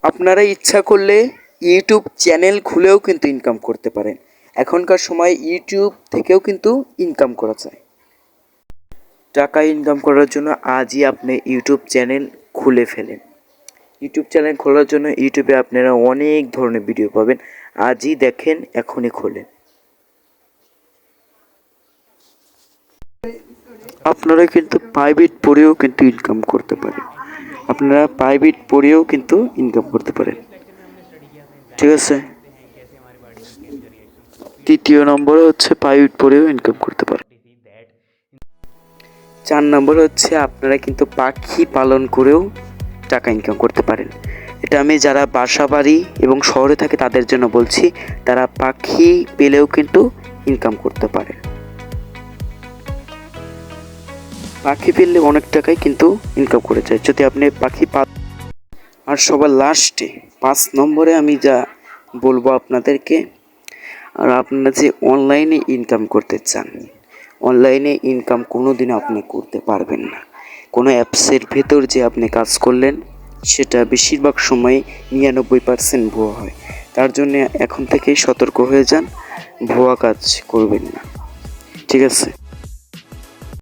আপনারা ইচ্ছা করলে ইউটিউব চ্যানেল খুলেও কিন্তু ইনকাম করতে পারেন। এখনকার সময় ইউটিউব থেকেও কিন্তু ইনকাম করা যায়। টাকা ইনকাম করার জন্য আজই আপনি ইউটিউব চ্যানেল খুলে ফেলেন। ইউটিউব চ্যানেল খোলার জন্য ইউটিউবে আপনারা অনেক ধরনের ভিডিও পাবেন। আজই দেখেন, এখনই খোলেন। আপনারা কিন্তু প্রাইভেট পড়েও কিন্তু ইনকাম করতে পারেন। আপনারা প্রাইভেট পড়েও কিন্তু ইনকাম করতে পারেন, ঠিক আছে। তৃতীয় নম্বরে হচ্ছে প্রাইভেট পড়েও ইনকাম করতে পারেন। 4 নম্বর হচ্ছে আপনারা কিন্তু পাখি পালন করেও টাকা ইনকাম করতে পারেন। এটা আমি যারা বাসা বাড়ি এবং শহরে থাকে তাদের জন্য বলছি, তারা পাখি পেলেও কিন্তু ইনকাম করতে পারে। পাখি পেলে অনেক টাকাই কিন্তু ইনকাম করে যায় যদি আপনি পাখি আর সবার লাস্টে 5 নম্বরে আমি যা বলবো আপনাদেরকে, আর আপনারা যে অনলাইনে ইনকাম করতে চান, অনলাইনে ইনকাম কোনো দিন আপনি করতে পারবেন না। কোনো অ্যাপসের ভেতর যে আপনি কাজ করলেন সেটা বেশিরভাগ সময় 99% ভুয়া হয়। তার জন্য এখন থেকেই সতর্ক হয়ে যান, ভুয়া কাজ করবেন না, ঠিক আছে।